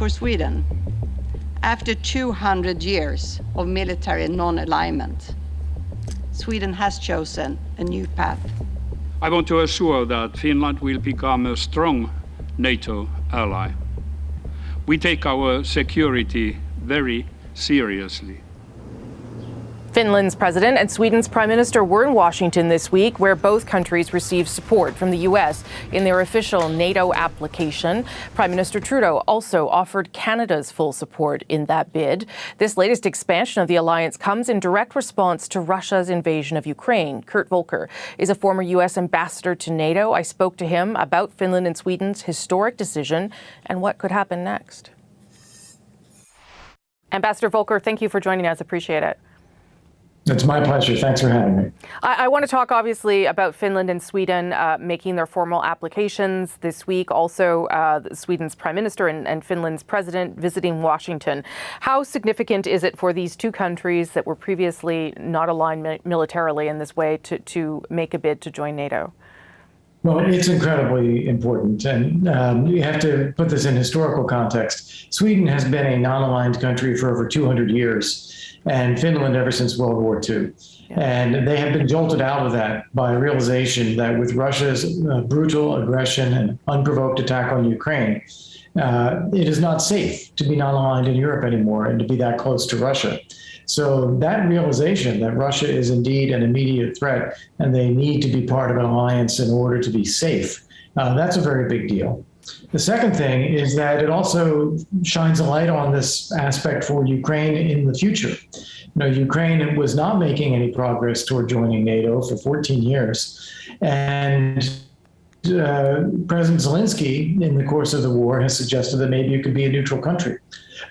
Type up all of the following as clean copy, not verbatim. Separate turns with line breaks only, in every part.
For Sweden, after 200 years of military non-alignment, Sweden has chosen a new path.
I want to assure that Finland will become a strong NATO ally. We take our security very seriously.
Finland's president and Sweden's prime minister were in Washington this week, where both countries received support from the U.S. in their official NATO application. Prime Minister Trudeau also offered Canada's full support in that bid. This latest expansion of the alliance comes in direct response to Russia's invasion of Ukraine. Kurt Volker is a former U.S. ambassador to NATO. I spoke to him about Finland and Sweden's historic decision and what could happen next. Ambassador Volker, thank you for joining us. Appreciate it.
It's my pleasure. Thanks for having me.
I want to talk, obviously, about Finland and Sweden making their formal applications this week. Also, Sweden's prime minister and Finland's president visiting Washington. How significant is it for these two countries that were previously not aligned militarily in this way to make a bid to join NATO?
Well, it's incredibly important, and you have to put this in historical context. Sweden has been a non-aligned country for over 200 years, and Finland ever since World War II. Yeah. And they have been jolted out of that by a realization that with Russia's brutal aggression and unprovoked attack on Ukraine, it is not safe to be non-aligned in Europe anymore and to be that close to Russia. So that realization that Russia is indeed an immediate threat and they need to be part of an alliance in order to be safe, that's a very big deal. The second thing is that it also shines a light on this aspect for Ukraine in the future. Ukraine was not making any progress toward joining NATO for 14 years. And President Zelensky, in the course of the war, has suggested that maybe it could be a neutral country.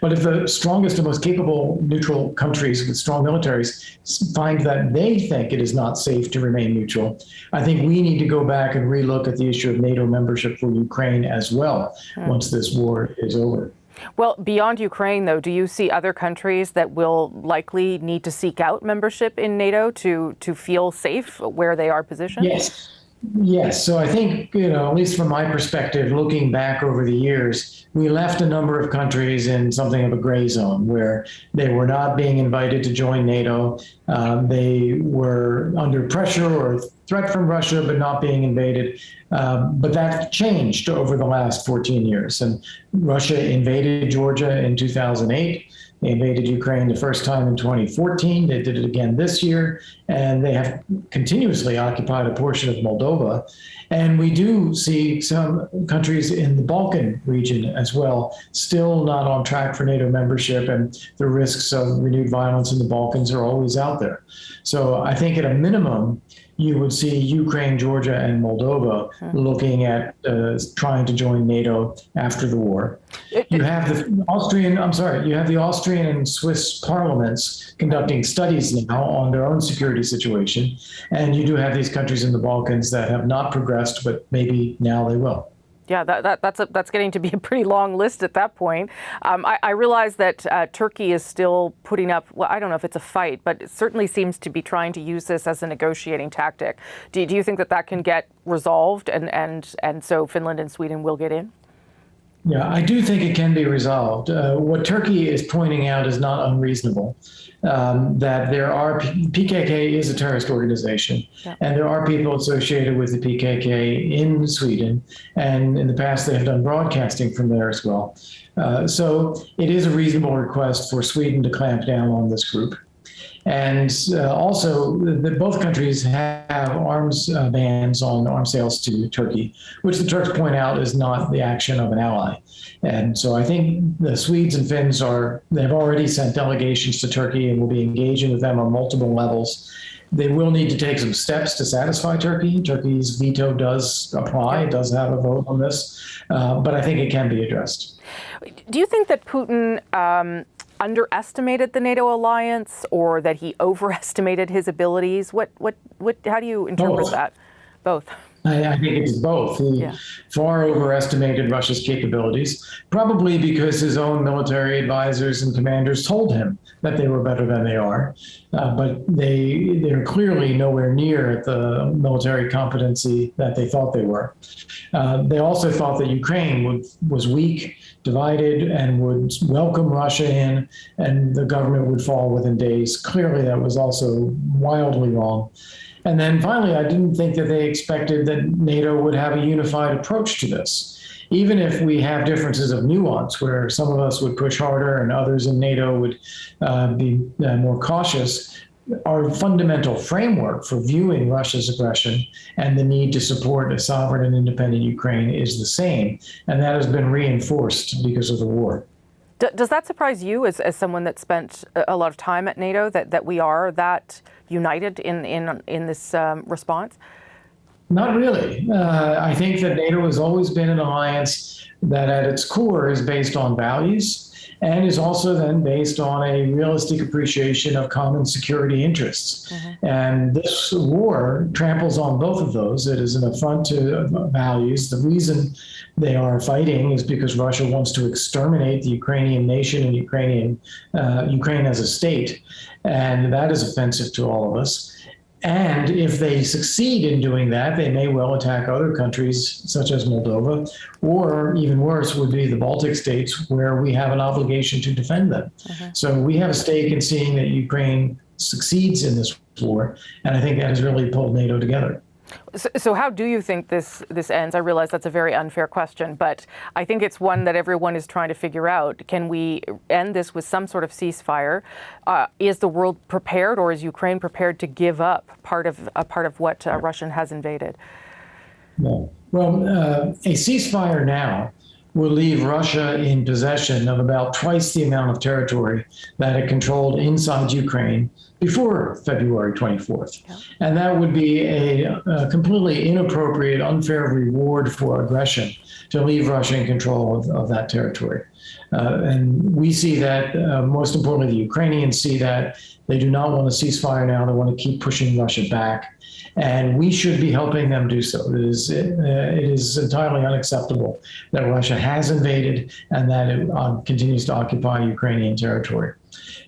But if the strongest and most capable neutral countries with strong militaries find that they think it is not safe to remain neutral, I think we need to go back and relook at the issue of NATO membership for Ukraine as well, once this war is over.
Well, beyond Ukraine, though, do you see other countries that will likely need to seek out membership in NATO to feel safe where they are positioned?
Yes. So I think, at least from my perspective, looking back over the years, we left a number of countries in something of a gray zone where they were not being invited to join NATO. They were under pressure or threat from Russia, but not being invaded. But that changed over the last 14 years. And Russia invaded Georgia in 2008. They invaded Ukraine the first time in 2014. They did it again this year, and they have continuously occupied a portion of Moldova. And we do see some countries in the Balkan region as well, still not on track for NATO membership, and the risks of renewed violence in the Balkans are always out there. So I think at a minimum, you would see Ukraine, Georgia, and Moldova looking at trying to join NATO after the war. You have the Austrian and Swiss parliaments conducting studies now on their own security situation. And you do have these countries in the Balkans that have not progressed, but maybe now they will.
Yeah, that's getting to be a pretty long list at that point. I realize that Turkey is still putting up, well, I don't know if it's a fight, but it certainly seems to be trying to use this as a negotiating tactic. Do you think that can get resolved and so Finland and Sweden will get in?
Yeah, I do think it can be resolved. What Turkey is pointing out is not unreasonable, that PKK is a terrorist organization, and there are people associated with the PKK in Sweden, and in the past they have done broadcasting from there as well. So it is a reasonable request for Sweden to clamp down on this group. And also, both countries have arms bans on arms sales to Turkey, which the Turks point out is not the action of an ally. And so I think the Swedes and Finns they've already sent delegations to Turkey and will be engaging with them on multiple levels. They will need to take some steps to satisfy Turkey. Turkey's veto does apply, it does have a vote on this, but I think it can be addressed.
Do you think that Putin underestimated the NATO alliance, or that he overestimated his abilities? How do you interpret that? Both.
I think it's both. He far overestimated Russia's capabilities, probably because his own military advisors and commanders told him that they were better than they are. But they're clearly nowhere near the military competency that they thought they were. They also thought that Ukraine was weak, divided, and would welcome Russia in, and the government would fall within days. Clearly, that was also wildly wrong. And then finally, I didn't think that they expected that NATO would have a unified approach to this. Even if we have differences of nuance, where some of us would push harder and others in NATO would be more cautious, our fundamental framework for viewing Russia's aggression and the need to support a sovereign and independent Ukraine is the same. And that has been reinforced because of the war.
Does that surprise you as someone that spent a lot of time at NATO, that we are that united in this response?
Not really. I think that NATO has always been an alliance that at its core is based on values and is also then based on a realistic appreciation of common security interests. And this war tramples on both of those. It is an affront to values. The reason they are fighting is because Russia wants to exterminate the Ukrainian nation and Ukraine as a state. And that is offensive to all of us. And if they succeed in doing that, they may well attack other countries, such as Moldova, or even worse would be the Baltic states, where we have an obligation to defend them. So we have a stake in seeing that Ukraine succeeds in this war, and I think that has really pulled NATO together.
So how do you think this ends? I realize that's a very unfair question, but I think it's one that everyone is trying to figure out. Can we end this with some sort of ceasefire? Is the world prepared, or is Ukraine prepared to give up part of what Russia has invaded?
No. Well, a ceasefire now will leave Russia in possession of about twice the amount of territory that it controlled inside Ukraine before February 24th. And that would be a completely inappropriate, unfair reward for aggression to leave Russia in control of that territory. And we see that, most importantly, the Ukrainians see that. They do not want a ceasefire now. They want to keep pushing Russia back. And we should be helping them do so. It is entirely unacceptable that Russia has invaded and that it continues to occupy Ukrainian territory.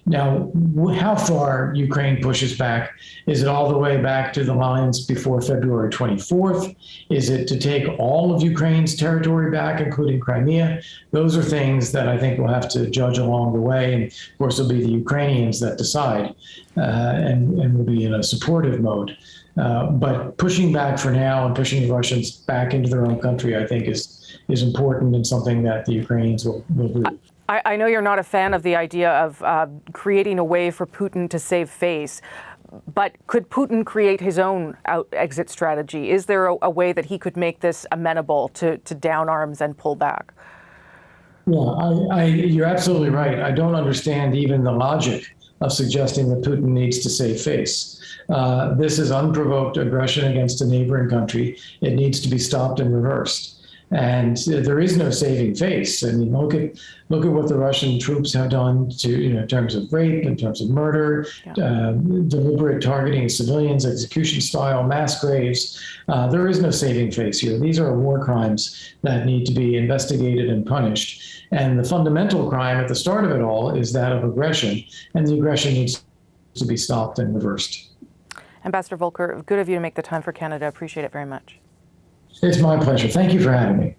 Now, how far Ukraine pushes back? Is it all the way back to the lines before February 24th? Is it to take all of Ukraine's territory back, including Crimea? Those are things that I think we'll have to judge along the way. And of course, it'll be the Ukrainians that decide, and will be in a supportive mode. But pushing back for now and pushing the Russians back into their own country, I think, is important and something that the Ukrainians will do.
I know you're not a fan of the idea of creating a way for Putin to save face, but could Putin create his own exit strategy? Is there a way that he could make this amenable to down arms and pull back?
Yeah, you're absolutely right. I don't understand even the logic of suggesting that Putin needs to save face. This is unprovoked aggression against a neighboring country. It needs to be stopped and reversed. And there is no saving face. I mean, look at what the Russian troops have done in terms of rape, in terms of murder, deliberate targeting of civilians, execution-style mass graves. There is no saving face here. These are war crimes that need to be investigated and punished. And the fundamental crime at the start of it all is that of aggression, and the aggression needs to be stopped and reversed.
Ambassador Volker, good of you to make the time for Canada. Appreciate it very much.
It's my pleasure. Thank you for having me.